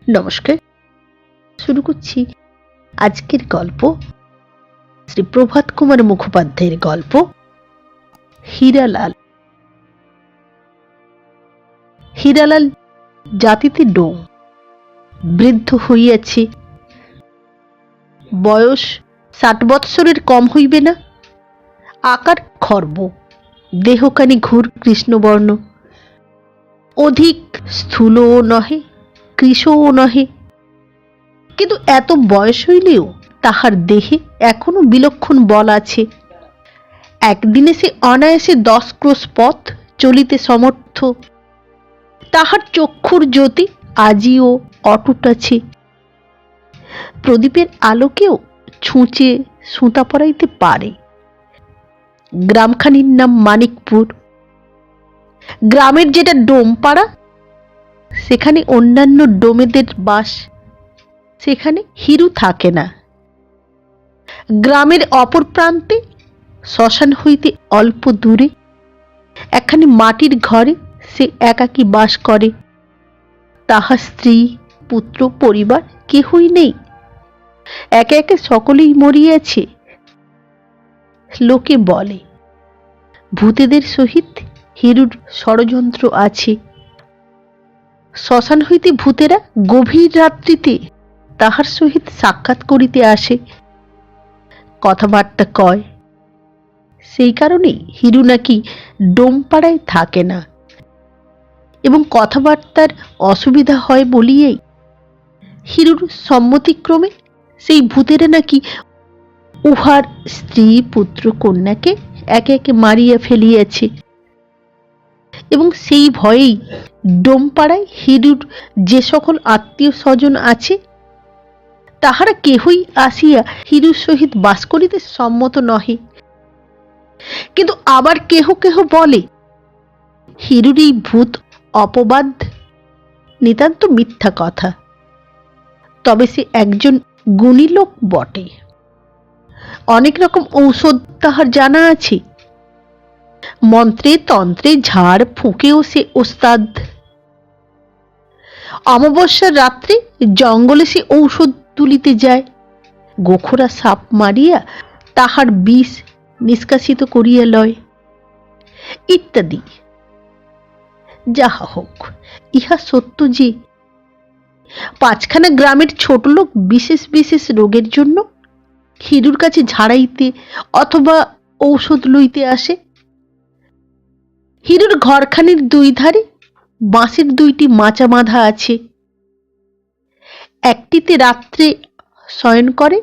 নমস্কার, শুরু করছি আজকের গল্প। শ্রী প্রভাত কুমার মুখোপাধ্যায়ের গল্প হীরালাল। হীরালাল জাতিতে ডোম, বৃদ্ধ হইয়াছে, বয়স 60 বৎসরের কম হইবে না। আকার খর্ব, দেহখানি ঘুর কৃষ্ণবর্ণ, অধিক স্থূলও নহে, কৃশও নহে, কিন্তু এত বয়স হইলেও তাহার দেহে এখনো বিলক্ষণ বল আছে। একদিনে সে অনায়াসে 10 ক্রোশ পথ চলিতে সমর্থ। তাহার চক্ষুর জ্যোতি আজিও অটুট আছে। প্রদীপের আলোকেও ছুঁচে সুতা পরাইতে পারে। গ্রামখানির নাম মানিকপুর। গ্রামের যেটা ডোমপাড়া, সেখানে অন্যান্য ডোমেদের বাস, সেখানে হিরু থাকে না। গ্রামের অপর প্রান্তে শ্মশান হইতে অল্প দূরে একখানি মাটির ঘরে সে একাকী বাস করে। তাহার স্ত্রী, পুত্র, পরিবার কেহই নেই। একে একে সকলেই মরিয়াছে। লোকে বলে ভূতেদের সহিত হিরুর ষড়যন্ত্র আছে। শ্মশান হইতে ভূতেরা গভীর রাত্রিতে তাহার সহিত সাক্ষাৎ করিতে আসে, কথাবার্তা কয়। সেই কারণে হিরু নাকি ডোমপাড়ায় থাকে না, এবং কথাবার্তার অসুবিধা হয় বলিয়াই হিরুর সম্মতিক্রমে সেই ভূতেরা নাকি উহার স্ত্রী, পুত্র, কন্যাকে একে একে মারিয়া ফেলিয়াছে। এবং সেই ভয়েই ডোমপাড়ায় হিরুর যে সকল আত্মীয় স্বজন আছে, তাহারা কেহই আসিয়া হিরুর সহিত বাস করিতে সম্মত নহে। কিন্তু আবার কেহ কেহ বলে হিরুর এই ভূত অপবাদ নিতান্ত মিথ্যা কথা। তবে সে একজন গুণী লোক বটে। অনেক রকম ঔষধ তাহার জানা আছে। মন্ত্রে তন্ত্রে ঝাড় ফুঁকেও সে ওস্তাদ। অমাবস্যার রাত্রে জঙ্গলে সে ঔষধ তুলিতে যায়, গোখরা সাপ মারিয়া তাহার বিষ নিষ্কাশিত করিয়া লয়, ইত্যাদি। যাহা হোক, ইহা সত্য যে 5খানা গ্রামের ছোট লোক বিশেষ বিশেষ রোগের জন্য হিরুর কাছে ঝাড়াইতে অথবা ঔষধ লইতে আসে। হিরুর ঘরখানির 2 ধারে বাঁশের 2টি মাচা বাঁধা আছে। একটিতে রাত্রে শয়ন করে,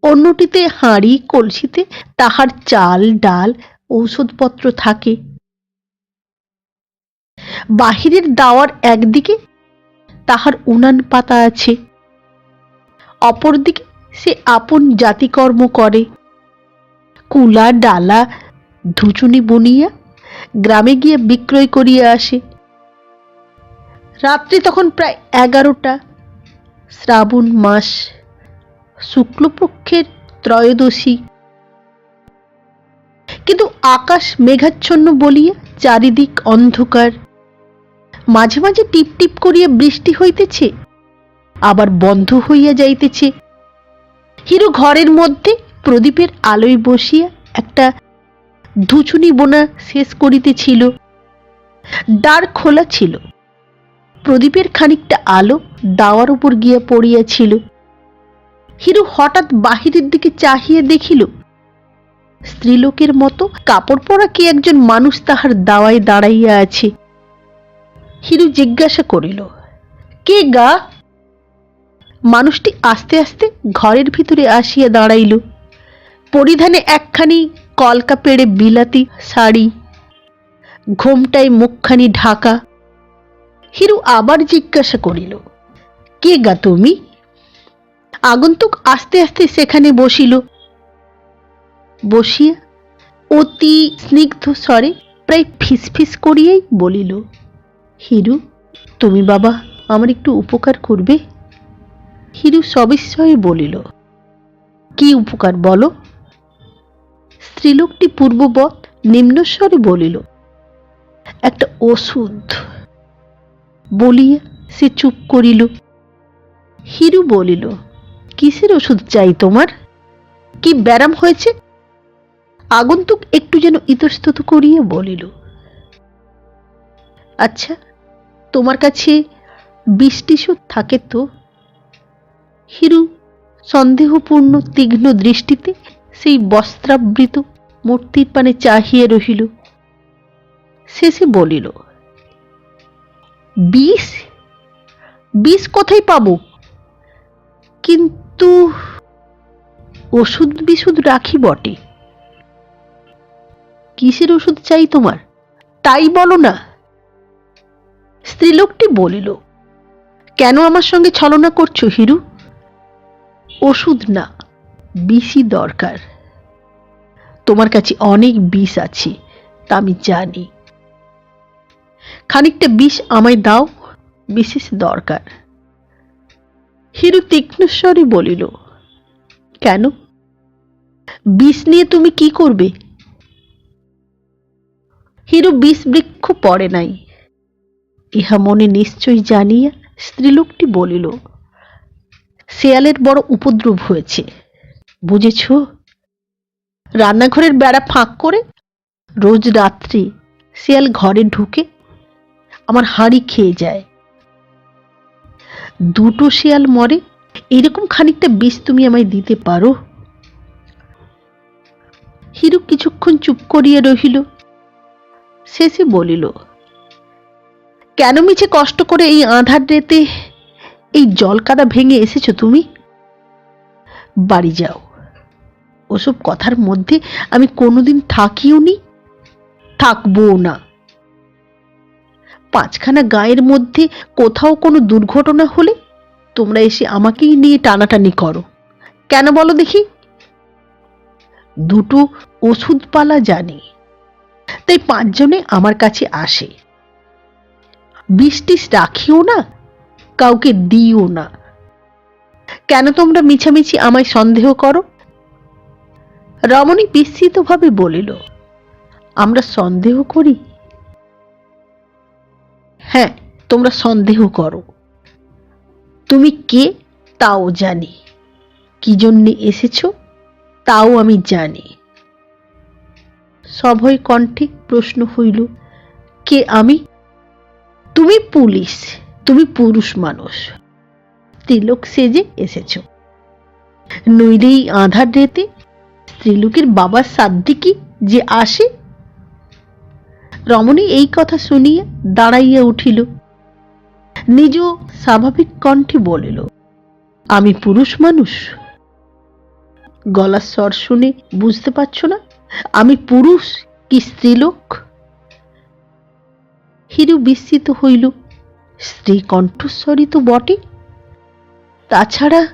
অন্যটিতে হাঁড়ি কলসিতে তাহার চাল ডাল ঔষধপত্র থাকে। বাহিরের দাওয়ার একদিকে তাহার উনান পাতা আছে, অপরদিকে সে আপন জাতিকর্ম করে। কুলা ডালা ধুচুনি বুনিয়া গ্রামে গিয়ে বিক্রয় করিয়া আসে। রাত্রি তখন প্রায় 11টা। শ্রাবণ মাস, শুক্লপক্ষের ত্রয়োদশী। কিন্তু আকাশ মেঘাচ্ছন্ন বলিয়া চারিদিক অন্ধকার। মাঝে মাঝে টিপ টিপ করিয়া বৃষ্টি হইতেছে, আবার বন্ধ হইয়া যাইতেছে। হিরু ঘরের মধ্যে প্রদীপের আলোয় বসিয়া একটা ধুচুনি বোনা শেষ করিতেছিল। দ্বার খোলা ছিল। প্রদীপের খানিকটা আলো দাওয়ার উপর গিয়া পড়িয়াছিল। হিরু হঠাৎ বাহিরের দিকে চাহিয়া দেখিল, স্ত্রীলোকের মতো কাপড় পরা কি একজন মানুষ তাহার দাওয়ায় দাঁড়াইয়া আছে। হিরু জিজ্ঞাসা করিল, কে গা? মানুষটি আস্তে আস্তে ঘরের ভিতরে আসিয়া দাঁড়াইল। পরিধানে একখানি কলকা পেড়ে বিলাতি শাড়ি, ঘোমটায় মুখখানি ঢাকা। হিরু আবার জিজ্ঞাসা করিল, কে গা তুমি? আগন্তুক আস্তে আস্তে সেখানে বসিল। বসিয়া অতি স্নিগ্ধ স্বরে প্রায় ফিসফিস করিয়াই বলিল, হিরু, তুমি বাবা আমার একটু উপকার করবে? হিরু সবিস্ময়ে বলিল, কি উপকার বলো? স্ত্রীলোকটি পূর্ববৎ নিম্নস্বরে বলিল, একটা ওষুধ। বলিয়া সে চুপ করিল। হিরু বলিল, কিসের ওষুধ চাই তোমার? কি ব্যারাম হয়েছে? আগন্তুক একটু যেন ইতস্তত করিয়া বলিল, আচ্ছা, তোমার কাছে বিষ-টিষও থাকে তো? হিরু সন্দেহপূর্ণ তীক্ষ্ণ দৃষ্টিতে সেই বস্ত্রাবৃত মূর্তির পানে চাহিয়া রহিল। শেষে বলিল, বিষ? বিষ কোথায় পাবো? কিন্তু ওষুধ বিশুধ রাখি বটে। কিসের ওষুধ চাই তোমার, তাই বলো না। স্ত্রীলোকটি বলিল, কেন আমার সঙ্গে ছলনা করছো হিরু? ওষুধ না, বিষই দরকার। তোমার কাছে অনেক বিষ আছে, তা আমি জানি। খানিকটা বিষ আমায় দাও, বিশেষ দরকার। হিরু তীক্ষ্ণস্বরে বলিল, কেন? বিষ নিয়ে তুমি কি করবে? হিরু বিষ বৃক্ষ পড়ে নাই, ইহা মনে নিশ্চয় জানিয়া স্ত্রীলোকটি বলিল, শেয়ালের বড় উপদ্রব হয়েছে, বুঝেছ? রান্নাঘরের বেড়া ফাঁক করে রোজ রাত্রি শেয়াল ঘরে ঢুকে আমার হাঁড়ি খেয়ে যায়। দুটো শেয়াল মরে, এরকম খানিকটা বিষ তুমি আমায় দিতে পারো? হিরু কিছুক্ষণ চুপ করিয়া রহিল। শেষে বলিল, কেন মিছে কষ্ট করে এই আঁধার রাতে এই জলকাদা ভেঙে এসেছো তুমি? বাড়ি যাও। ওসব কথার মধ্যে আমি কোনোদিন থাকিও নি, থাকবও না। পাঁচখানা গায়ের মধ্যে কোথাও কোনো দুর্ঘটনা হলে তোমরা এসে আমাকেই নিয়ে টানাটানি করো। কেন বলো দেখি? দুটো ওষুধপালা জানি, তাই পাঁচজনে আমার কাছে আসে। বিষ-টিষ রাখিও না, কাউকে দিও না। কেন তোমরা মিছামিছি আমায় সন্দেহ করো? রমণী বিস্মিতভাবে বলিল, আমরা সন্দেহ করি? হ্যাঁ, তোমরা সন্দেহ করো। তুমি কে তাও জানি, কি জন্যে এসেছো তাও আমি জানি। সভয় কণ্ঠে প্রশ্ন হইল, কে আমি? তুমি পুলিশ, তুমি পুরুষ মানুষ, স্ত্রীলোক সেজে এসেছ। নইলে এই আঁধার রাতে স্ত্রীলোকের বাবার সাধ্যি কি যে আসে? রমণী এই কথা শুনিয়া দাঁড়াইয়া উঠিল, নিজ স্বাভাবিক কণ্ঠে বলিল, আমি পুরুষ মানুষ? গলার স্বর শুনে বুঝতে পারছো না আমি পুরুষ কি স্ত্রীলোক? হিরু বিস্মিত হইল। স্ত্রী কণ্ঠস্বরই তো বটে, তাছাড়া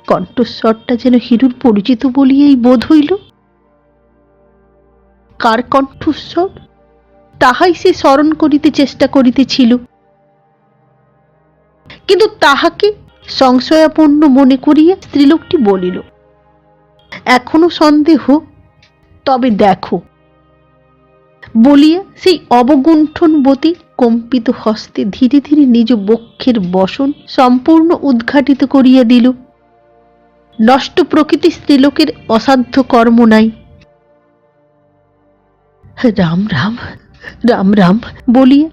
কণ্ঠস্বরটা যেন হিরুর পরিচিত বলিয়াই বোধ হইল। কার কণ্ঠস্বর তাহাই সে স্মরণ করিতে চেষ্টা করিতেছিল, কিন্তু তাহাকে সংশয়াপন্ন মনে করিয়া স্ত্রীলোকটি বলিল, এখনো সন্দেহ? তবে দেখো। বলিয়া সেই অবগুণ্ঠনবতী কম্পিত হস্তে ধীরে ধীরে নিজ বক্ষের বসন সম্পূর্ণ উদ্ঘাটিত করিয়া দিল। নষ্ট প্রকৃতি স্ত্রীলোকের অসাধ্য কর্ম নাই। রাম রাম, রাম রাম বলিয়া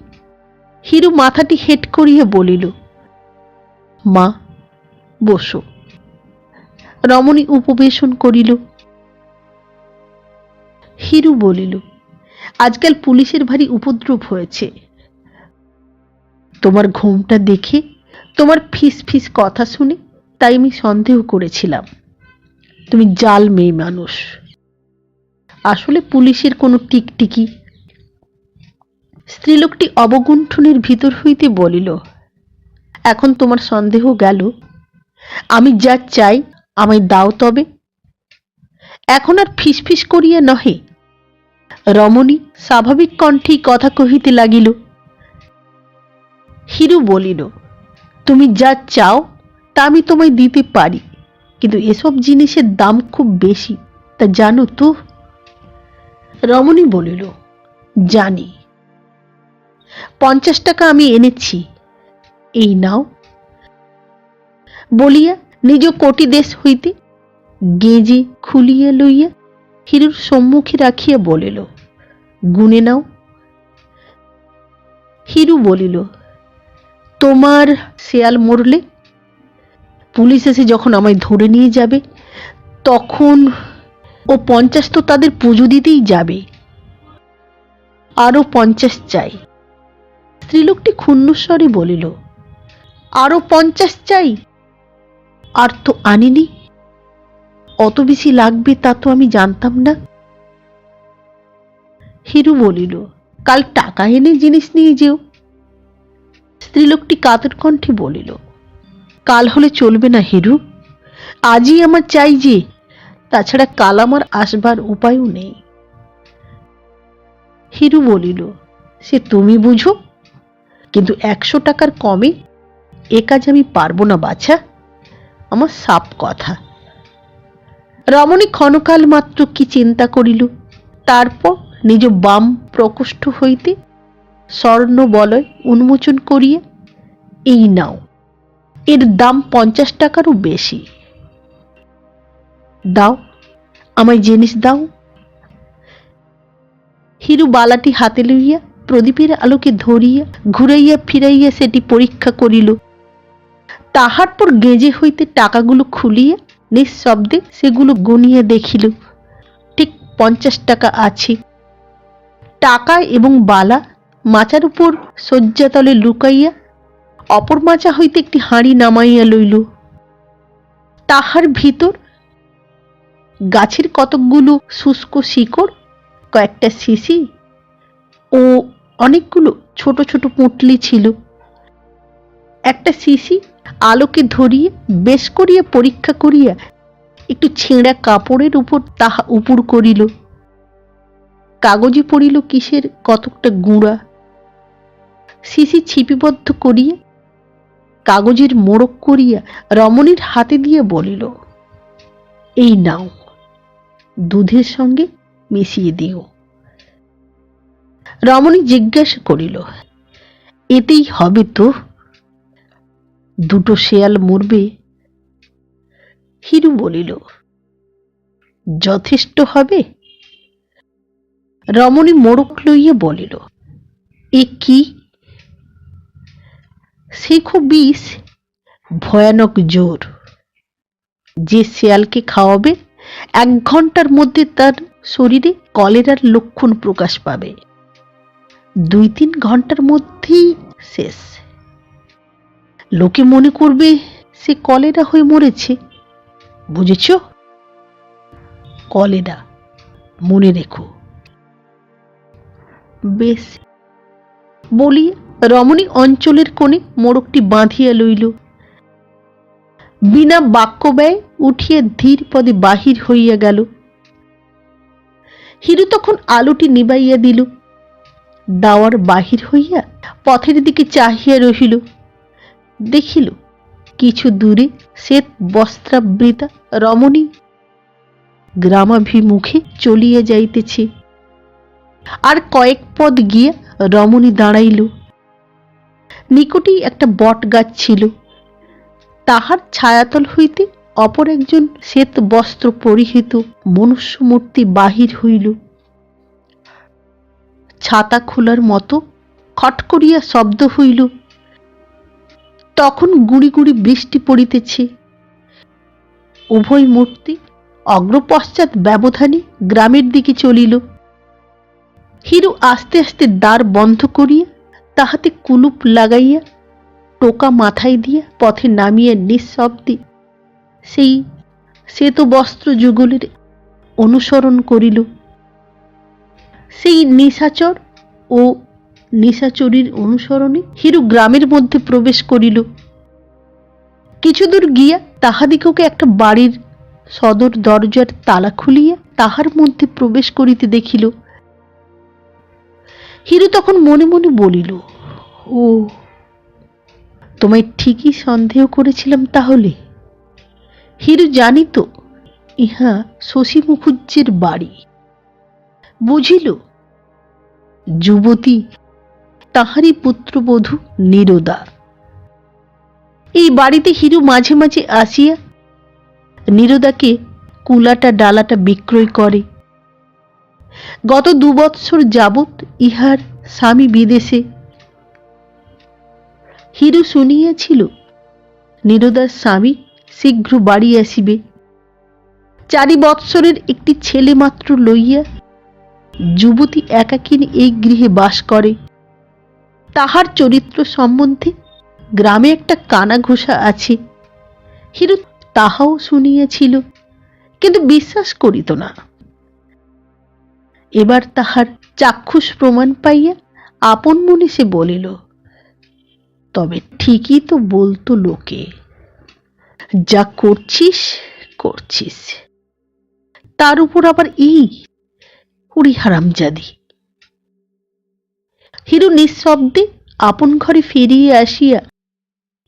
হিরু মাথাটি হেঁট করিয়া বলিল, মা বসো। রমণী উপবেশন করিল। হিরু বলিল, আজকাল পুলিশের ভারী উপদ্রব হয়েছে। তোমার ঘুমটা দেখে, তোমার ফিস ফিস কথা শুনে তাই আমি সন্দেহ করেছিলাম তুমি জাল মেয়ে মানুষ। আসলে পুলিশের কোনো টিকটিকি। স্ত্রীলোকটি অবগুণ্ঠনের ভিতর হইতে বলিল, এখন তোমার সন্দেহ গেল? আমি যা চাই আমায় দাও তবে। এখন আর ফিসফিস করিয়া নহে। রমণী স্বাভাবিক কণ্ঠেই কথা কহিতে লাগিল। হিরু বলিল, তুমি যা চাও তা আমি তোমায় দিতে পারি, কিন্তু এসব জিনিসের দাম খুব বেশি, তা জানো তো? রমণী বলিল, জানি। 50 টাকা আমি এনেছি, এই নাও। বলিয়া নিজ কোটি দেশ হইতে গেঁজে খুলিয়া লইয়া হিরুর সম্মুখে রাখিয়া বলিল, গুনে নাও। হিরু বলিল, তোমার শেয়াল মরলে পুলিশ এসে যখন আমায় ধরে নিয়ে যাবে তখন ও 50 তো তাদের পুজো দিতেই যাবে, আরো 50 চাই। স্ত্রীলোকটি ক্ষুণ্ণস্বরে বলিল, আরো 50 চাই? আর তো আনিনি, অত বেশি লাগবে তা তো আমি জানতাম না। হিরু বলিল, কাল টাকা এনে জিনিস নিয়ে যেও। স্ত্রীলোকটি কাতর কণ্ঠে বলিল, কাল হলে চলবে না হিরু, আজই আমার চাই যে, তাছাড়া কাল আমার আসবার উপায়ও নেই। হিরু বলিল, সে তুমি বুঝো, কিন্তু 100 টাকার কমে এ কাজ আমি পারবো না বাছা, আমার সাপ কথা। রমণী ক্ষণকাল মাত্র কি চিন্তা করিল, তারপর নিজ বাম প্রকোষ্ঠ হইতে স্বর্ণ বলয় উন্মোচন করিয়া, এই নাও, এর দাম 50 টাকারও বেশি। দাও, আমায় জিনিস দাও। হিরু বালাটি হাতে লইয়া প্রদীপের আলোকে ধরিয়া ঘুরাইয়া ফিরাইয়া সেটি পরীক্ষা করিল। তাহার পর গেঁজে হইতে টাকাগুলো খুলিয়া নিঃশব্দে সেগুলো গুনিয়া দেখিল, ঠিক 50 টাকা আছে। টাকা এবং বালা মাচার উপর শয্যাতলে লুকাইয়া অপর মাচা হইতে একটি হাঁড়ি নামাইয়া লইল। তাহার ভিতর গাছের কতকগুলো শুষ্ক শিকড়, কয়েকটা শিশি ও অনেকগুলো ছোট ছোট পুঁটলি ছিল। একটা শিশি আলোকে ধরিয়ে বেশ করিয়া পরীক্ষা করিয়া একটু ছেঁড়া কাপড়ের উপর তাহা উপুর করিল। কাগজে পড়িল কিসের কতকটা গুঁড়া। শিশি ছিপিবদ্ধ করিয়া কাগজের মোড়ক করিয়া রমণীর হাতে দিয়ে বলিল, এই নাও, দুধের সঙ্গে মিশিয়ে দিও। রমণী জিজ্ঞাসা করিল, এতেই হবে তো? দুটো শেয়াল মরবে? হিরু বলিল, যথেষ্ট হবে। রমণী মোড়ক লইয়া বলিল, এ কি? শেখো বিষ, ভয়ানক জোর। যে শেয়ালকে খাওয়াবে 1 ঘন্টার মধ্যে তার শরীরে কলেরার লক্ষণ প্রকাশ পাবে, 2-3 ঘন্টার মধ্যেই শেষ। লোকে মনে করবে সে কলেরা হয়ে মরেছে, বুঝেছ? কলেরা, মনে রেখো। বেশ, বলি রমণী অঞ্চলের কোণে মোড়কটি বাঁধিয়া লইল। বিনা বাক্য ব্যয় উঠিয়া ধীর পদে বাহির হইয়া গেল। হিরু তখন আলোটি নিবাইয়া দিল। দাওয়ার বাহির হইয়া পথের দিকে চাহিয়া রহিল। দেখিল কিছু দূরে শ্বেত বস্ত্রাবৃতা রমণী গ্রামাভিমুখে চলিয়া যাইতেছে। আর কয়েক পদ গিয়া রমণী দাঁড়াইল। নিকটেই একটা বট গাছ ছিল, তাহার ছায়াতল হইতে অপর একজন শ্বেত বস্ত্র পরিহিত মনুষ্য মূর্তি বাহির হইল। ছাতা খোলার মতো খট করিয়া শব্দ হইল। তখন গুড়ি গুড়ি বৃষ্টি পড়িতেছে। উভয় মূর্তি অগ্রপশ্চাৎ ব্যবধানে গ্রামের দিকে চলিল। হিরু আস্তে আস্তে দ্বার বন্ধ করিয়া তাহাতে কুলুপ লাগাইয়া টোকা মাথায় দিয়া পথে নামিয়া নিঃশব্দে সেই শ্বেত বস্ত্র যুগলের অনুসরণ করিল। সেই নিশাচর ও নিশাচরীর অনুসরণে হিরু গ্রামের মধ্যে প্রবেশ করিল। কিছু দূর গিয়া তাহাদিগকে একটা বাড়ির সদর দরজার তালা খুলিয়া তাহার মধ্যে প্রবেশ করিতে দেখিল। হিরু তখন মনে মনে বলিল, ও, তোমায় ঠিকই সন্দেহ করেছিলাম তাহলে। হিরু জানিত ইহা শশী মুখুজ্জের বাড়ি। বুঝিল যুবতী তাহারই পুত্রবধূ নীরদা। এই বাড়িতে হিরু মাঝে মাঝে আসিয়া নীরদাকে কুলাটা ডালাটা বিক্রয় করে। গত 2 বৎসর যাবৎ ইহার স্বামী বিদেশে। হিরু শুনিয়াছিল নীরদার স্বামী শীঘ্র বাড়ি আসিবে। 4 বৎসরের একটি ছেলে মাত্র লইয়া যুবতী একাকিনী এই গৃহে বাস করে। তাহার চরিত্র সম্বন্ধে গ্রামে একটা কানাঘুষা আছে। হিরু তাহাও শুনিয়াছিল, কিন্তু বিশ্বাস করিত না। এবার তাহার চাক্ষুষ প্রমাণ পাইয়া আপন মনে সে বলিল, তবে ঠিকই তো বলতো লোকে, যা করছিস করছিস, তার উপর আবার এই উড়ি হারামজাদি। হিরু নিঃশব্দে আপন ঘরে ফিরিয়া আসিয়া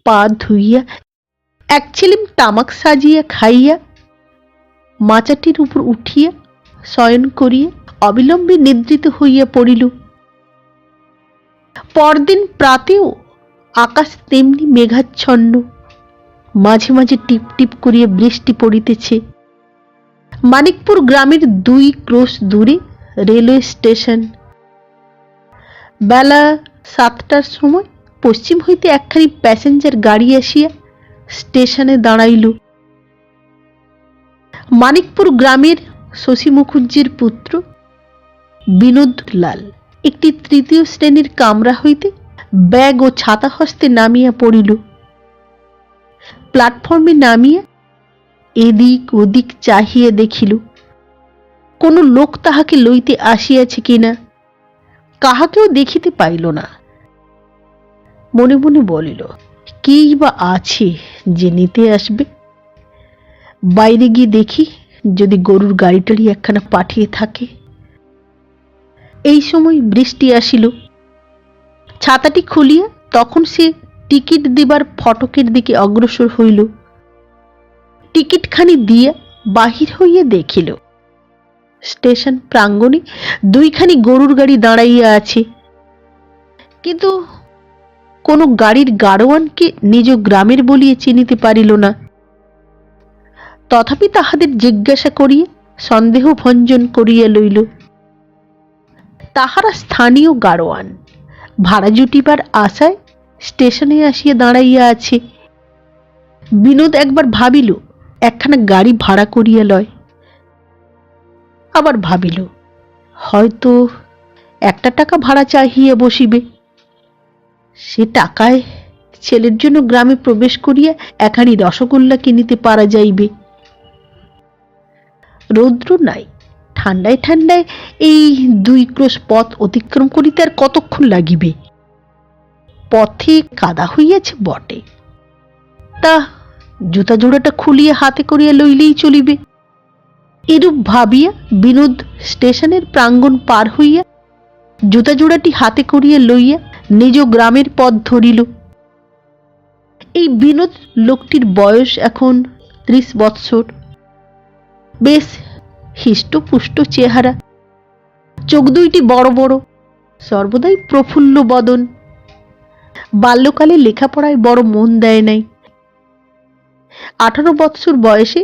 পা ধুইয়া এক ছিলিম তামাক সাজিয়া খাইয়া মাচাটির উপর উঠিয়া শয়ন করিয়া অবিলম্বে নিদ্রিত হইয়া পড়িল। পরদিন প্রাতেও আকাশ তেমনি মেঘাচ্ছন্ন, মাঝে মাঝে টিপ টিপ করিয়া বৃষ্টি পড়িতেছে। মানিকপুর গ্রামের 2 ক্রোশ দূরে রেলওয়ে স্টেশন। বেলা 7টার সময় পশ্চিম হইতে একখানি প্যাসেঞ্জার গাড়ি আসিয়া স্টেশনে দাঁড়াইল। মানিকপুর গ্রামের শশী মুখুজ্জির পুত্র বিনোদ লাল একটি 3য় শ্রেণীর কামরা হইতে ব্যাগ ও ছাতা হস্তে নামিয়া পড়িল। প্ল্যাটফর্মে নামিয়া এদিক ওদিক চাহিয়া দেখিল কোন লোক তাহাকে লইতে আসিয়াছে কিনা। কাহাকেও দেখিতে পাইল না। মনে মনে বলিল, কেই বা আছে যে নিতে আসবে। বাইরে গিয়ে দেখি যদি গরুর গাড়িটারি একখানা পাঠিয়ে থাকে। এই সময় বৃষ্টি আসিল। ছাতাটি খুলিয়া তখন সে টিকিট দিবার ফটকের দিকে অগ্রসর হইল। টিকিটখানি দিয়া বাহির হইয়া দেখিল স্টেশন প্রাঙ্গণে 2খানি গরুর গাড়ি দাঁড়াইয়া আছে, কিন্তু কোন গাড়ির গাড়োয়ানকে নিজ গ্রামের বলিয়া চিনিতে পারিল না। তথাপি তাহাদের জিজ্ঞাসা করিয়া সন্দেহ ভঞ্জন করিয়া লইল। তাহারা স্থানীয় গাড়োয়ান, ভাড়া জুটিবার আশায় স্টেশনে আসিয়া দাঁড়াইয়া আছে। বিনোদ একবার ভাবিল একখানা গাড়ি ভাড়া করিয়া লয়, আবার ভাবিল হয়তো 1 টাকা ভাড়া চাহিয়া বসিবে। সে টাকায় ছেলের জন্য গ্রামে প্রবেশ করিয়া একখানি রসগোল্লা কিনিতে পারা যাইবে। রৌদ্র নাই, ঠান্ডায় ঠান্ডায় এই 2 ক্রোশ পথ অতিক্রম করিতে আর কতক্ষণ লাগিবে। পথে কাদা হইয়াছে বটে, তা জুতা জোড়াটা খুলিয়া হাতে করিয়া লইলেই চলিবে। এরূপ ভাবিয়া বিনোদ স্টেশনের প্রাঙ্গণ পার হইয়া জুতা জোড়াটি হাতে করিয়া লইয়া নিজ গ্রামের পথ ধরিল। এই বিনোদ লোকটির বয়স এখন 30 বৎসর। বেশ হিষ্টপুষ্ট চেহারা, চোখ 2টি বড় বড়, সর্বদাই প্রফুল্ল বদন। বাল্যকালে লেখাপড়ায় বড় মন দেয় নাই। 18 বৎসর বয়সে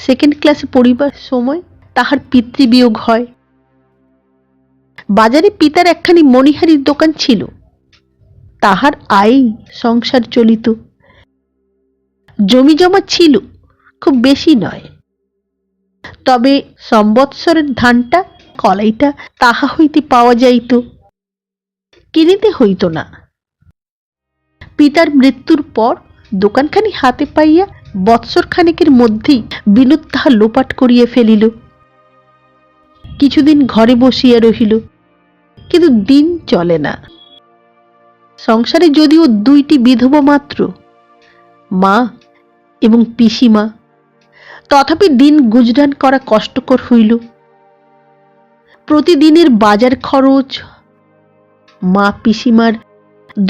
2nd ক্লাসে পড়িবার সময় তাহার পিতৃবিয়োগ হয়। বাজারে পিতার একখানি মণিহারির দোকান ছিল, তাহার আয়েই সংসার চলিত। জমি জমা ছিল, খুব বেশি নয়, তবে সম্বৎসরের ধানটা কলাইটা তাহা হইতে পাওয়া যাইত, কিনিতে হইত না। পিতার মৃত্যুর পর দোকানখানি হাতে পাইয়া বৎসর খানেকের মধ্যেই বিনোদ তাহা লোপাট করিয়া ফেলিল। কিছুদিন ঘরে বসিয়া রহিল, কিন্তু দিন চলে না। সংসারে যদিও 2টি বিধবা মাত্র, মা এবং পিসিমা, তথাপি দিন গুজরান করা কষ্টকর হইল। প্রতিদিনের বাজার খরচ, মা পিসিমার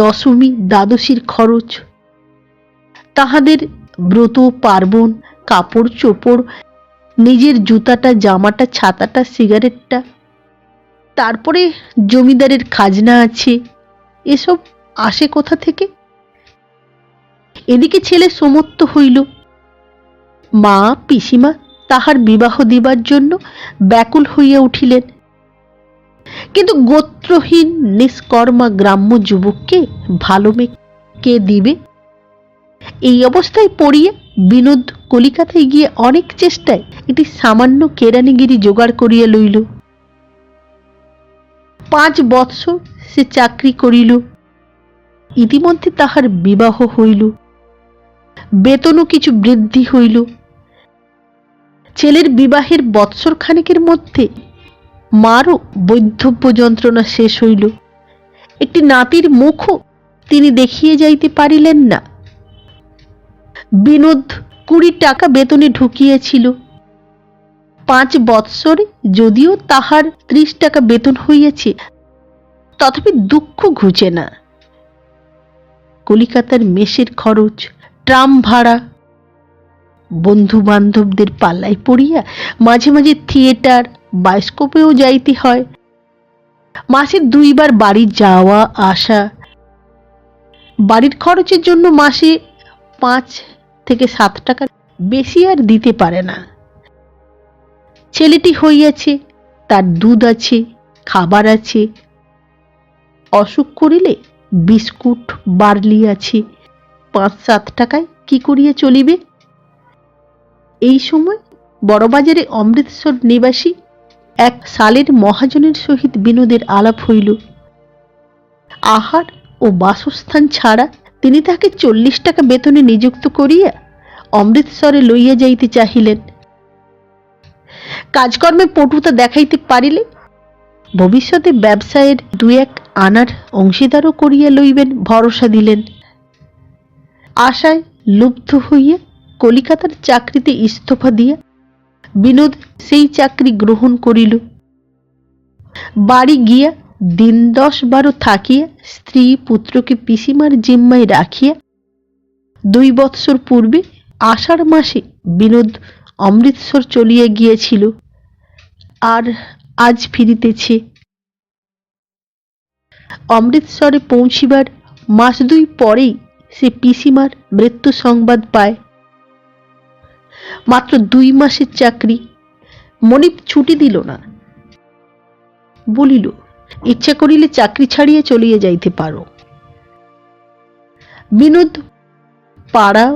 দশমী দ্বাদশীর খরচ, তাহাদের ব্রত পার্বণ, কাপড় চোপড়, নিজের জুতাটা জামাটা ছাতাটা সিগারেটটা, তারপরে জমিদারের খাজনা আছে। এসব আসে কোথা থেকে? এদিকে ছেলে সমর্থ হইল। মা পিসিমা তাহার বিবাহ দিবার জন্য ব্যাকুল হইয়া উঠিলেন, কিন্তু গোত্রহীন নিষ্কর্মা গ্রাম্য যুবককে ভালো মেয়ে কে দিবে? এই অবস্থায় পড়িয়া বিনোদ কলিকাতায় গিয়ে অনেক চেষ্টায় একটি সামান্য কেরানিগিরি জোগাড় করিয়া লইল। 5 বৎসর সে চাকরি করিল। ইতিমধ্যে তাহার বিবাহ হইল, বেতনও কিছু বৃদ্ধি হইল। ছেলের বিবাহের বৎসর খানেকের মধ্যে মারও বৈধব্য যন্ত্রণা শেষ হইল। একটি নাতির মুখও তিনি দেখিয়ে যাইতে পারিলেন না। বিনোদ 20 টাকা বেতনে ঢুকিয়াছিল। 5 বৎসরে যদিও তাহার 30 টাকা বেতন হইয়াছে, তথাপি দুঃখ ঘুচে না। কলিকাতার মেসের খরচ, ট্রাম ভাড়া, বন্ধু বান্ধবদের পাল্লায় পড়িয়া মাঝে মাঝে থিয়েটার বায়োস্কোপেও যাইতে হয়। মাসে 2 বার বাড়ি যাওয়া আসা। বাড়ির খরচের জন্য মাসে 5 থেকে 7 টাকা বেশি আর দিতে পারে না। ছেলেটি হইয়াছে, তার দুধ আছে, খাবার আছে। অসুখ করিলে বিস্কুট বার্লি আছে। 5-7 টাকায় কি করিয়া চলিবে? এই সময় বড়বাজারে অমৃতসর নিবাসী এক সালের মহাজনের সহিত বিনোদের আলাপ হইল। আহার ও বাসস্থান ছাড়া তিনি তাকে 40 টাকা বেতনে নিযুক্ত করিয়া অমৃতসরে লইয়া যাইতে চাহিলেন। কাজকর্মে পটুতা দেখাইতে পারিলে ভবিষ্যতে ব্যবসায়ের 2-1 আনার অংশীদারও করিয়া লইবেন ভরসা দিলেন। আশায় লুব্ধ হইয়া কলিকাতার চাকরিতে ইস্তফা দিয়া বিনোদ সেই চাকরি গ্রহণ করিল। বাড়ি গিয়া দিন 10-12 থাকিয়া স্ত্রী পুত্রকে পিসিমার জিম্মায় রাখিয়া 2 বৎসর পূর্বে আষাঢ় মাসে বিনোদ অমৃতসর চলিয়া গিয়েছিল, আর আজ ফিরিতেছে। অমৃতসরে পৌঁছিবার মাস 2 পরেই সে পিসিমার মৃত্যু সংবাদ পায়। মাত্র 2 মাসের চাকরি। মনিব ছুটি দিল না, বলিল ইচ্ছা করিলে চাকরি ছাড়িয়ে চলিয়ে যাইতে পারো। বিনোদ পাড়া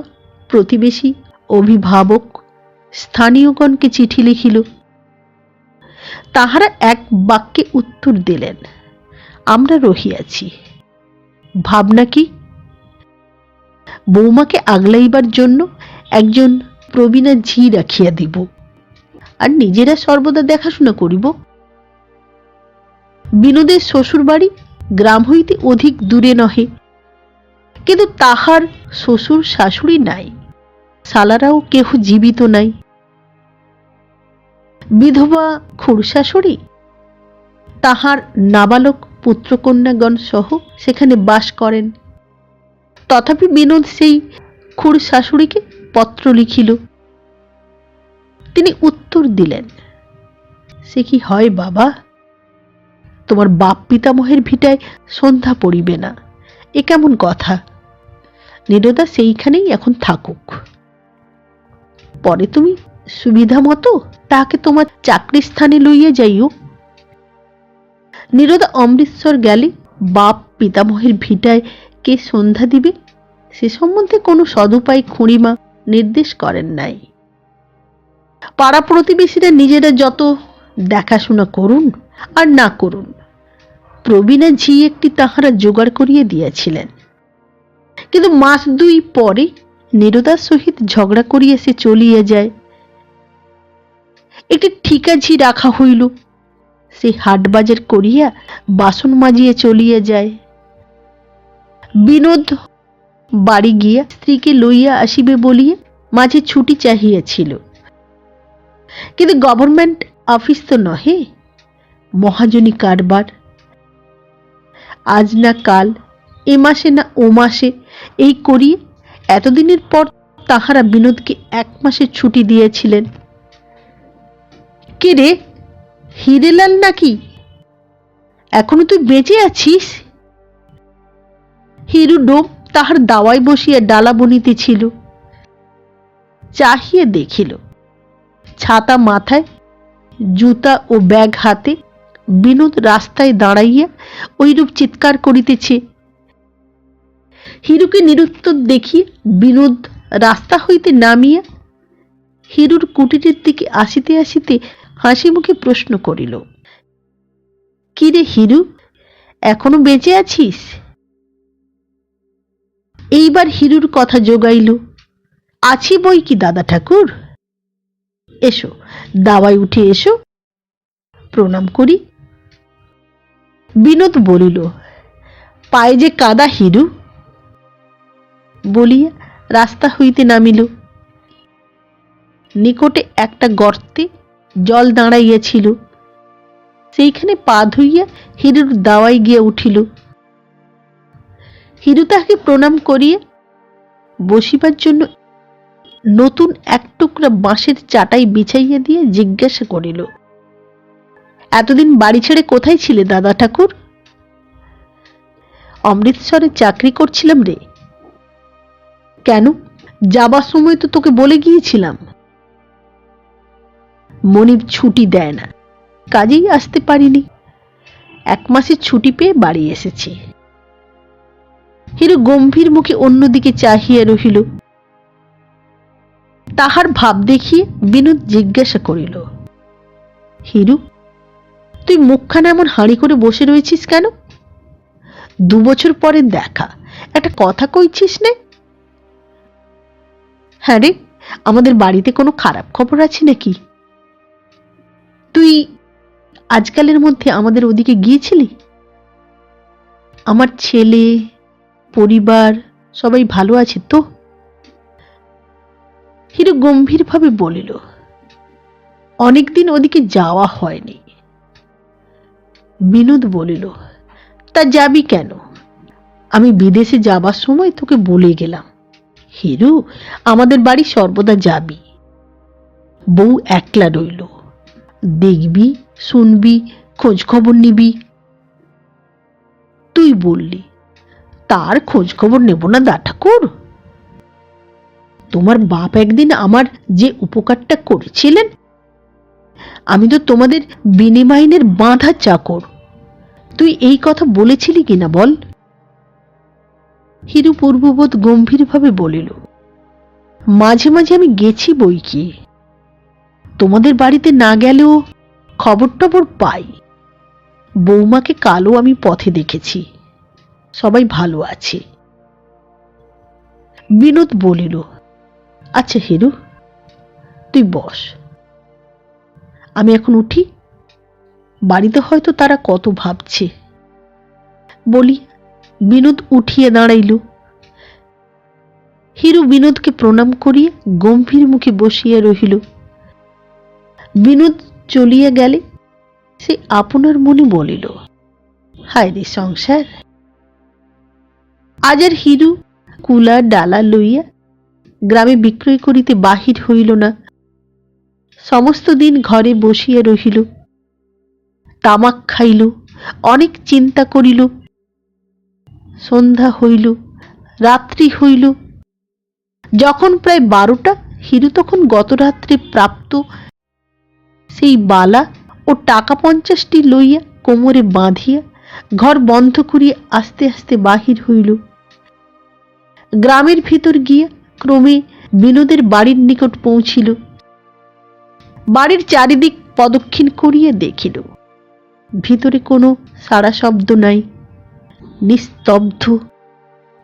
প্রতিবেশী, অভিভাবক, স্থানীয়গণকে চিঠি লিখিল। তাহারা এক বাক্যে উত্তর দিলেন, আমরা রহিয়াছি। ভাবনা কি? বৌমাকে আগলাইবার জন্য একজন প্রবীণা ঝি রাখিয়া দিব, আর নিজেরা সর্বদা দেখাশোনা করিব। বিনোদের শ্বশুর বাড়ি গ্রাম হইতে অধিক দূরে নহে, কিন্তু তাহার শ্বশুর শাশুড়ি নাই, শালারাও কেহ জীবিত নাই। বিধবা খুড়শাশুড়ি তাহার নাবালক পুত্রকন্যাগণ সহ সেখানে বাস করেন। তথাপি বিনোদ সেই খুড়শাশুড়িকে পত্র লিখিল। তিনি উত্তর দিলেন, সে কি হয় বাবা, তোমার বাপ পিতামহের ভিটায় সন্ধ্যা পড়িবে না, এ কেমন কথা? নীরদা সেইখানেই এখন থাকুক, পরে তুমি সুবিধা মতো তাকে তোমার চাকরি স্থানে লইয়া যাইও। নীরদা অমৃতসর গেলে বাপ পিতামহের ভিটায় কে সন্ধ্যা দিবে সে সম্বন্ধে কোনো সদুপায় খুঁড়িমা নির্দেশ করেন নাই। পাড়া প্রতিবেশীরা নিজেরা যত দেখাশোনা করুন আর না করুন, প্রবীণা ঝি একটি তাহারা জোগাড় করিয়া দিয়াছিলেন। কিন্তু মাস 2 পরে নীরদার সহিত ঝগড়া করিয়া সে চলিয়া যায়। একটি ঠিকা ঝি রাখা হইল, সে হাটবাজার করিয়া বাসন মাজিয়া চলিয়া যায়। বিনোদ বাড়ি গিয়া স্ত্রীকে লইয়া আসিবে বলিয়া মাঝে ছুটি চাহিয়াছিল, কিন্তু গভর্নমেন্ট অফিস তো নহে, মহাজনী কারবার। আজ না কাল, এ মাসে না ও মাসে, এই করিয়া এতদিনের পর তাহারা বিনোদকে 1 মাসের ছুটি দিয়েছিলেন। কে রে, হিরেলাল নাকি? এখনো তুই বেঁচে আছিস? হিরু ডোম তাহার দাওয়ায় বসিয়া ডালা বনিতেছিল। চাহিয়া দেখিল ছাতা মাথায়, জুতা ও ব্যাগ হাতে বিনোদ রাস্তায় দাঁড়াইয়া ওইরূপ চিৎকার করিতেছে। হিরুকে নিরুত্তর দেখিয়া বিনোদ রাস্তা হইতে নামিয়া হিরুর কুটিরের দিকে আসিতে আসিতে হাসি মুখে প্রশ্ন করিল, কি রে হিরু, এখনো বেঁচে আছিস? এইবার হিরুর কথা জোগাইল, আছি বই কি দাদা ঠাকুর, এসো দাওয়ায় উঠে এসো, প্রণাম করি। বিনোদ বলিল, পায়ে যে কাদা হিরু, বলিয়া রাস্তা হইতে নামিল। নিকটে একটা গর্তে জল দাঁড়াইয়াছিল, সেইখানে পা ধুইয়া হিরুর দাওয়ায় গিয়া উঠিল। হিরু তাহাকে প্রণাম করিয়া বসিবার জন্য নতুন এক টুকরা বাঁশের চাটাই বিছাইয়া দিয়ে জিজ্ঞাসা করিল, এতদিন বাড়ি ছেড়ে কোথায় ছিলে দাদা ঠাকুর? অমৃতসরে চাকরি করছিলাম রে। কেন, যাবার সময় তো তোকে বলে গিয়েছিলাম। মনিব ছুটি দেয় না, কাজেই আসতে পারিনি। 1 মাসের ছুটি পেয়ে বাড়ি এসেছি। হিরু গম্ভীর মুখে অন্যদিকে চাহিয়া রহিল। তাহার ভাব দেখিয়ে বিনোদ জিজ্ঞাসা করিল, হিরু, তুই মুখখানা এমন হাঁড়ি করে বসে রয়েছিস কেন? 2 বছর পরে দেখা, একটা কথা কইছিস নে? হ্যাঁ রে, আমাদের বাড়িতে কোনো খারাপ খবর আছে নাকি? তুই আজকালের মধ্যে আমাদের ওদিকে গিয়েছিলি? আমার ছেলে, পরিবার সবাই ভালো আছে তো? হিরু গম্ভীরভাবে বলিল, অনেকদিন ওদিকে যাওয়া হয়নি। বিনোদ বলিল, তা যাবি কেন? আমি বিদেশে যাবার সময় তোকে বলে গেলাম, হিরু, আমাদের বাড়ি সর্বদা যাবি। বউ একলা রইল, দেখবি, শুনবি, খোঁজ খবর নিবি। তুই বললি, তার খোঁজ খবর নেব না দা ঠাকুর? তোমার বাপ একদিন আমার যে উপকারটা করেছিলেন, আমি তো তোমাদের বিনিমাইনের বাঁধা চাকর। তুই এই কথা বলেছিলি কিনা বল? হিরু পূর্ববৎ গম্ভীরভাবে বলিল, মাঝে মাঝে আমি গেছি বই কি, তোমাদের বাড়িতে না গেলেও খবর টবর পাই। বৌমাকে কালও আমি পথে দেখেছি, সবাই ভালো আছে। বিনোদ বলিল, আচ্ছা হিরু, তুই বস, আমি এখন উঠি, বাড়িতে হয়তো তারা কত ভাবছে। বলি বিনোদ উঠিয়া দাঁড়াইল। হিরু বিনোদকে প্রণাম করিয়া গম্ভীর মুখে বসিয়া রহিল। বিনোদ চলিয়া গেলে সে আপনার মনে বলিল, হায় রে সংসার। আজ আর হিরু কুলা ডালা লইয়া গ্রামে বিক্রয় করিতে বাহির হইল না। সমস্ত দিন ঘরে বসিয়া রহিল, তামাক খাইল, অনেক চিন্তা করিল। সন্ধ্যা হইল, রাত্রি হইল। যখন প্রায় 12টা, হিরু তখন গত রাত্রে প্রাপ্ত সেই বালা ও টাকা 50টি লইয়া কোমরে বাঁধিয়া ঘর বন্ধ করিয়া আস্তে আস্তে বাহির হইল। গ্রামের ভিতর গিয়া ক্রমে বিনোদের বাড়ির নিকট পৌঁছিল। বাড়ির চারিদিক প্রদক্ষিণ করিয়া দেখিল, ভিতরে কোনো সাড়া শব্দ নাই, নিস্তব্ধ।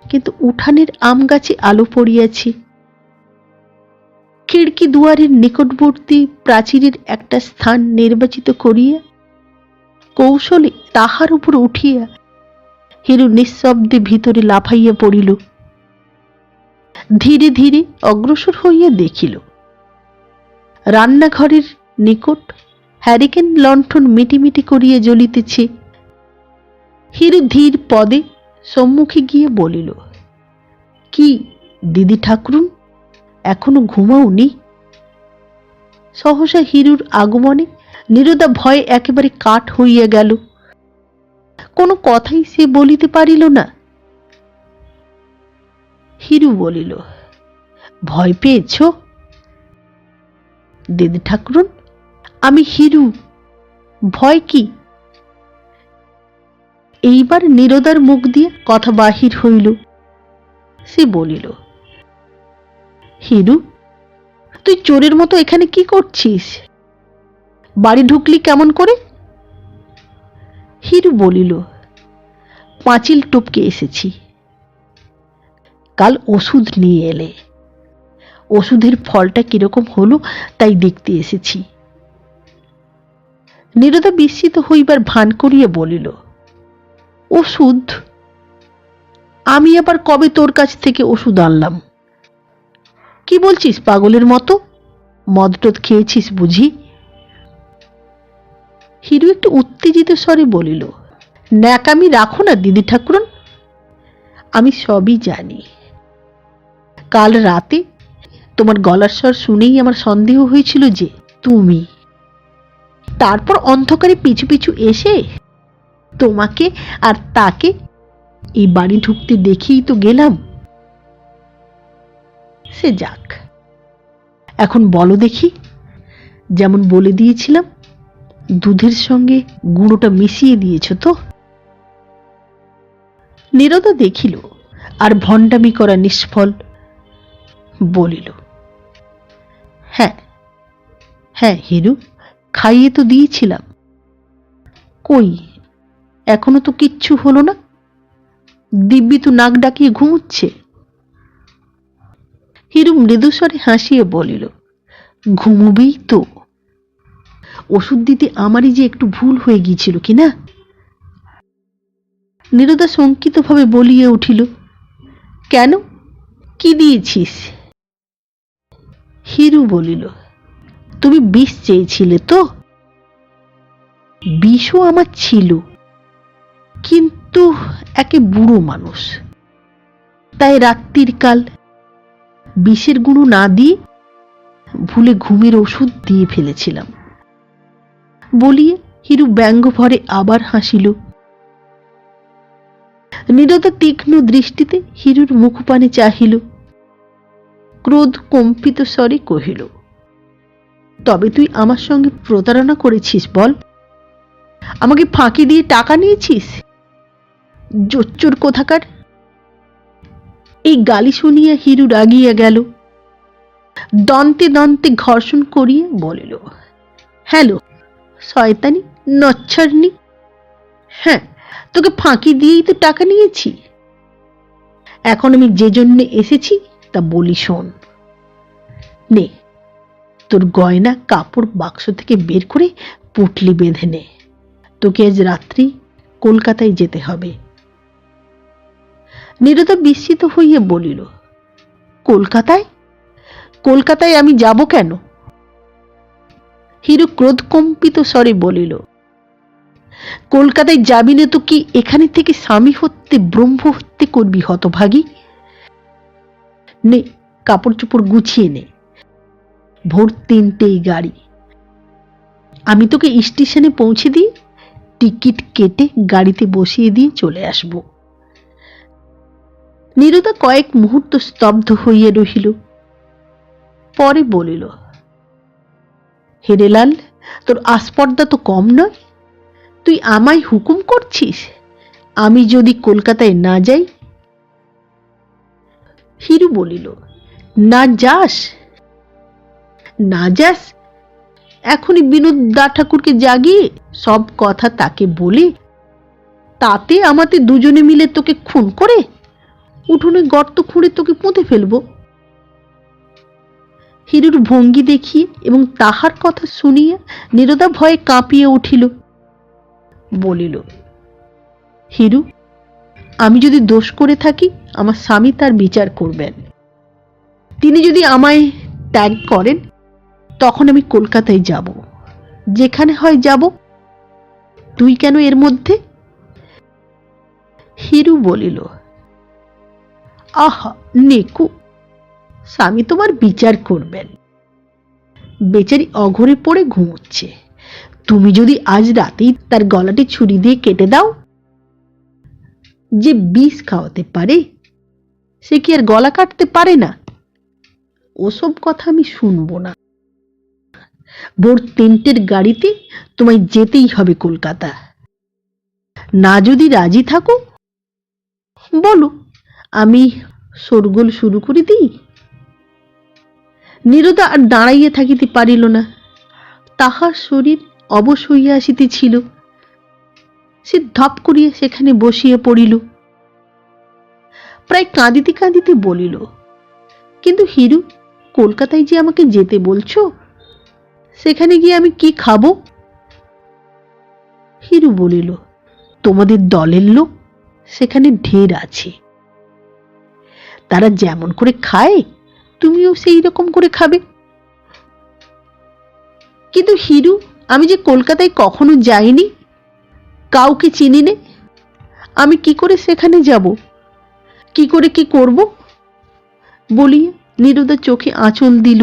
কিন্তু উঠানের আম গাছে আলো পড়িয়াছে। খিড়কি দুয়ারের নিকটবর্তী প্রাচীরের একটা স্থান নির্বাচিত করিয়া কৌশলে তাহার উপর উঠিয়া হিরু নিঃশব্দে ভিতরে লাফাইয়া পড়িল। ধীরে ধীরে অগ্রসর হইয়া দেখিল, রান্নাঘরের নিকট হ্যারিকেন লণ্ঠন মিটিমিটি করিয়া জ্বলিতেছে। হিরু ধীর পদে সম্মুখে গিয়ে বলিল, কি দিদি ঠাকুরুন, এখনো ঘুমাওনি? সহসা হিরুর আগমনে নীরদা ভয়ে একেবারে কাঠ হইয়া গেল। কোনো কথাই সে বলিতে পারিল না। হিরু বলিল, ভয় পেয়েছ? দিদি ঠাকুরন, আমি হিরু, ভয় কি? এইবার নীরদার মুখ দিয়ে কথা বাহির হইল। সে বলিল, হিরু, তুই চোরের মতো এখানে কি করছিস? বাড়ি ঢুকলি কেমন করে? হিরু বলিল, পাঁচিল টপকে এসেছি। কাল ওষুধ নিয়ে এলে, ওষুধের ফলটা কিরকম হলো তাই দেখতে এসেছি। নীরদা বিস্মিত হইবার ভান করিয়া বলিল, ওষুধ? আমি আবার কবে তোর কাছ থেকে ওষুধ আনলাম? কি বলছিস পাগলের মতো? মদ টদ খেয়েছিস বুঝি? হিরু একটু উত্তেজিত স্বরে বলিল, ন্যাকামি রাখো না দিদি ঠাকুরন, আমি সবই জানি। কাল রাতে তোমার গলার স্বর শুনেই আমার সন্দেহ হয়েছিল যে তুমি। তারপর অন্ধকারে পিছু পিছু এসে তোমাকে আর তাকে এই বাড়ি ঢুকতে দেখেই তো গেলাম। সে যাক, এখন বলো দেখি, যেমন বলে দিয়েছিলাম দুধের সঙ্গে গুঁড়োটা মিশিয়ে দিয়েছ তো? নীরদা দেখিল আর ভণ্ডামি করা নিষ্ফল, বলিল, হ্যাঁ হ্যাঁ হিরু, খাইয়ে তো দিয়েছিলাম। কই, এখনো তো কিচ্ছু হলো না। দিব্যি তো নাক ডাকিয়ে ঘুমুচ্ছে। হিরু মৃদুস্বরে হাসিয়ে বলিল, ঘুমুবেই তো। ওষুধ দিতে আমারই যে একটু ভুল হয়ে গিয়েছিল কিনা। নীরদা শঙ্কিতভাবে বলিয়া উঠিল, কেন, কি দিয়েছিস? হিরু বলিল, তুমি বিষ চেয়েছিলে তো? বিষও আমার ছিল, কিন্তু একে বুড়ো মানুষ, তাই রাত্রির কাল বিষের গুঁড়ো না দিয়ে ভুলে ঘুমের ওষুধ দিয়ে ফেলেছিলাম। বলিয়ে হিরু ব্যঙ্গ ভরে আবার হাসিল। নীরদা তীক্ষ্ণ দৃষ্টিতে হিরুর মুখপানে চাহিল, ক্রোধ কম্পিত স্বরে কহিল, তবে তুই আমার সঙ্গে প্রতারণা করেছিস বল? আমাকে ফাঁকি দিয়ে টাকা নিয়েছিস? জোচ্চোর কোথাকার! এই গালি শুনিয়া হিরু রাগিয়া গেল। দন্তে দন্তে ঘর্ষণ করিয়া বলিল, হ্যালো শয়তানি নচ্ছারনি, হ্যাঁ তোকে ফাঁকি দিয়েই তো টাকা নিয়েছি। এখন আমি যে জন্য এসেছি তা বলি শোন। নে, তোর গয়না কাপড় বাক্স থেকে বের করে পুটলি বেঁধে নে। তোকে আজ রাত্রি কলকাতায় যেতে হবে। নীরদা বিস্মিত হইয়া বলিল, কলকাতায়? কলকাতায় আমি যাব কেন? হিরু ক্রোধকম্পিত স্বরে বলিল, কলকাতায় যাবি না তো কি এখানে থেকে স্বামী হত্যে ব্রহ্ম হত্যে করবি হতভাগী? নে, কাপড় চোপড় গুছিয়ে নে, ভোর 3টেই গাড়ি। আমি তোকে স্টেশনে পৌঁছে দিয়ে টিকিট কেটে গাড়িতে বসিয়ে দিয়ে চলে আসব। নীরদা কয়েক মুহূর্ত স্তব্ধ হইয়া রহিল, পরে বলিল, হেরেলাল, তোর আস্পর্ধা তো কম নয়। তুই আমায় হুকুম করছিস আমি যদি কলকাতায় না যাই? হিরু বলিল, না যাস? না যাস? এখনই বিনোদ দা ঠাকুরকে জাগিয়ে সব কথা তাকে বলে তাতে আমাদের দুজনে মিলে তোকে খুন করে উঠোনে গর্ত খুঁড়ে তোকে পুঁতে ফেলবো। হিরুর ভঙ্গি দেখিয়ে এবং তাহার কথা শুনিয়া নীরদা ভয়ে কাঁপিয়ে উঠিল। বলিল, হিরু, আমি যদি দোষ করে থাকি আমার স্বামী তার বিচার করবেন। তিনি যদি আমায় ত্যাগ করেন তখন আমি কলকাতায় যাব, যেখানে হয় যাব। তুই কেন এর মধ্যে? হিরু বলিল, আহা নেকু, স্বামী তোমার বিচার করবেন। বেচারি অঘরে পড়ে ঘুমোচ্ছে, তুমি যদি আজ রাতেই তার গলাটি ছুরি দিয়ে কেটে দাও, যে বিষ খাওয়াতে পারে সে কি আর গলা কাটতে পারে না? ওসব কথা আমি শুনবো না। ভোর 3টের গাড়িতে তোমায় যেতেই হবে কলকাতা। না যদি রাজি থাকো বলো, আমি শোরগোল শুরু করে দিই। নীরদা আর দাঁড়াইয়া থাকিতে পারিল না। তাহার শরীর অবশ হইয়া আসিতেছিল। সে ধপ করিয়া সেখানে বসিয়া পড়িল। প্রায় কাঁদিতে কাঁদিতে বলিল, কিন্তু হিরু, কলকাতায় যে আমাকে যেতে বলছো, সেখানে গিয়ে আমি কি খাবো? হিরু বলিল, তোমাদের দলের লোক সেখানে ঢের আছে। তারা যেমন করে খায় তুমিও সেই রকম করে খাবে। কিন্তু হিরু, আমি যে কলকাতায় কখনো যাইনি, কাউকে চিনি নে, আমি কি করে সেখানে যাব, কি করে কি করব? বলিয়া নীরদা চোখে আঁচল দিল।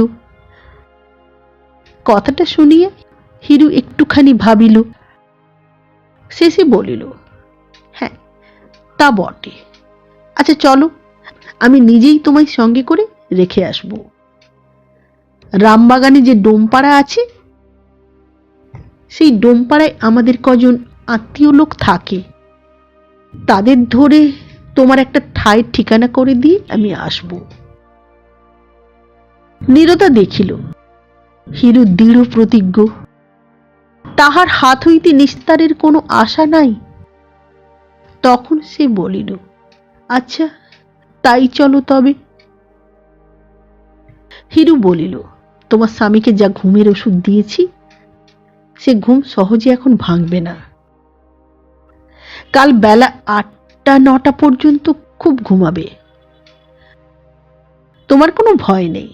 কথাটা শুনিয়া হিরু একটুখানি ভাবিল, শেষে বলিল, হ্যাঁ তা বটে। আচ্ছা চলো, আমি নিজেই তোমায় সঙ্গে করে রেখে আসব। রামবাগানে যে ডোমপাড়া আছে, সেই ডোমপাড়ায় আমাদের কজন আত্মীয় লোক থাকে। তাদের ধরে তোমার একটা ঠাঁই ঠিকানা করে দিয়ে আমি আসব। নীরদা দেখিল হিরু দৃঢ় প্রতিজ্ঞ। তাহার হাত হইতে নিস্তারের কোনো আশা নাই। তখন সে বলিল, আচ্ছা তাই চলো তবে। হিরু বলিল, তোমার স্বামীকে যা ঘুমের ওষুধ দিয়েছি, সে ঘুম সহজে এখন ভাঙবে না। কাল বেলা 8টা-9টা পর্যন্ত খুব ঘুমাবে। তোমার কোনো ভয় নেই।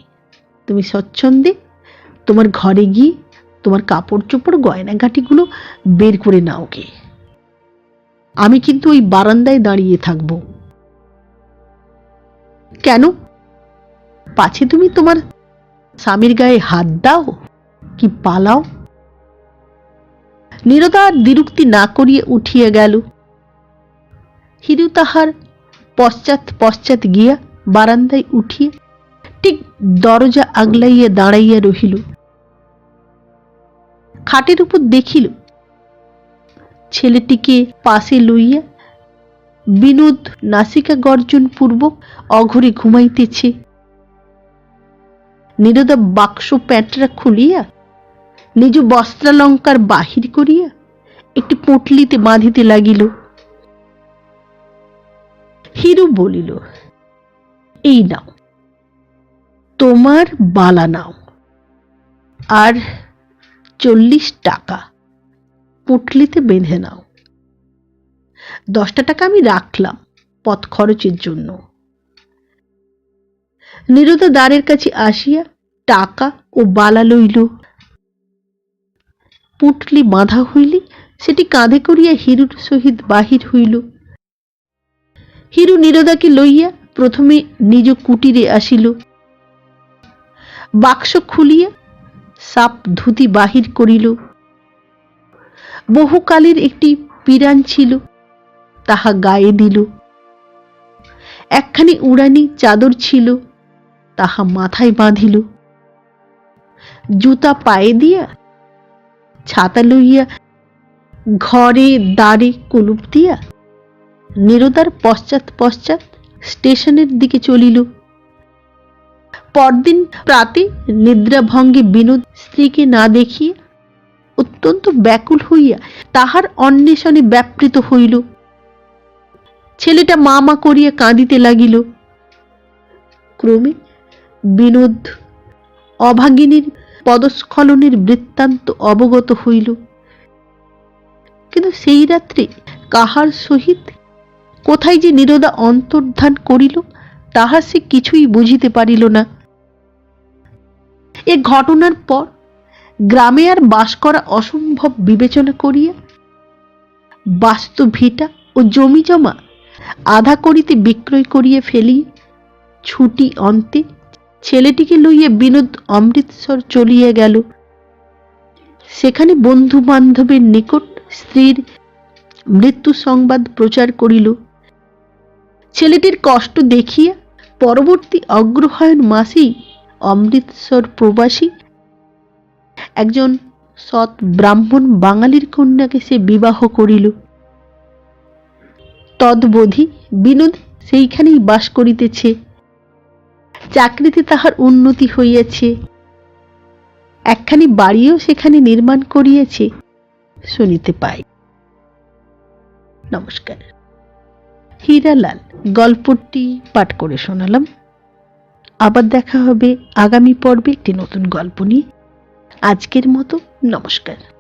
তুমি স্বচ্ছন্দে তোমার ঘরে গিয়ে তোমার কাপড় চোপড় গয়নাগাটিগুলো বের করে নাও গে। আমি কিন্তু ওই বারান্দায় দাঁড়িয়ে থাকব। কেন? পাছে তুমি তোমার স্বামীর গায়ে হাত দাও কি পালাও। নীরদা আর দ্বিরুক্তি না করিয়া উঠিয়া গেল। হিরু তাহার পশ্চাৎ পশ্চাৎ গিয়া বারান্দায় উঠিয়া ঠিক দরজা আগলাইয়া দাঁড়াইয়া রহিল। খাটের উপর দেখিল ছেলেটিকে পাশে লইয়া বিনোদ নাসিকা গর্জন পূর্বক অঘরে ঘুমাইতেছে। নীরদা বাক্স প্যাঁটরা খুলিয়া নিজ বস্ত্রালঙ্কার বাহির করিয়া একটি পুঁটলিতে বাঁধিতে লাগিল। হিরু বলিল, এই নাও, তোমার বালা নাও, আর 40 টাকা পুঁটলিতে বেঁধে নাও। 10টা টাকা আমি রাখলাম পথ খরচের জন্য। নীরদা দ্বারের কাছে আসিয়া টাকা ও বালা লইল। পুঁটলি বাঁধা হইলে সেটি কাঁধে করিয়া হিরুর সহিত বাহির হইল। হিরু নীরদাকে লইয়া প্রথমে নিজ কুটিরে আসিল। বাক্স খুলিয়া সাপ ধুতি বাহির করিল। বহুকালের একটি পিরান ছিল, তাহা গায়ে দিল। একখানি উড়ানি চাদর ছিল, তাহা মাথায় বাঁধিল। জুতা পায়ে দিয়া ছাতা লইয়া ঘরে দ্বারে কুলুপ দিয়া নীরদার পশ্চাৎ পশ্চাৎ স্টেশনের দিকে চলিল। পরদিন প্রাতে নিদ্রাভঙ্গে বিনোদ স্ত্রীকে না দেখিয়া অত্যন্ত ব্যাকুল হইয়া তাহার অন্বেষণে ব্যাপৃত হইল। ছেলেটা মা মা করিয়া কাঁদিতে লাগিল। ক্রমে বিনোদ অভাগিনীর পদস্খলনের বৃত্তান্ত অবগত হইল। কিন্তু সেই রাত্রে কাহার সহিত কোথায় যে নীরদা অন্তর্ধান করিল তাহা সে কিছুই বুঝিতে পারিল না। এ ঘটনার পর গ্রামে আর বাস করা অসম্ভব বিবেচনা করিয়া বাস্তু ভিটা ও জমি জমা আধা করিতে বিক্রয় করিয়া ফেলি ছুটি অন্তে ছেলেটিকে লইয়া বিনোদ অমৃতসর চলিয়া গেল। সেখানে বন্ধু বান্ধবের নিকট স্ত্রীর মৃত্যু সংবাদ প্রচার করিল। ছেলেটির কষ্ট দেখিয়া পরবর্তী অগ্রহায়ণ মাসেই অমৃতসর প্রবাসী একজন সৎ ব্রাহ্মণ বাঙালির কন্যাকে সে বিবাহ করিল। তদ্বধি বিনোদ সেইখানেই বাস করিতেছে। চাকরিতে তাহার উন্নতি হইয়াছে, একখানি বাড়িও সেখানে নির্মাণ করিয়াছে শুনিতে পাই। নমস্কার। হীরালাল গল্পটি পাঠ করে শোনালাম। আবার দেখা হবে আগামী পর্বে একটি নতুন গল্প নিয়ে। আজকের মতো নমস্কার।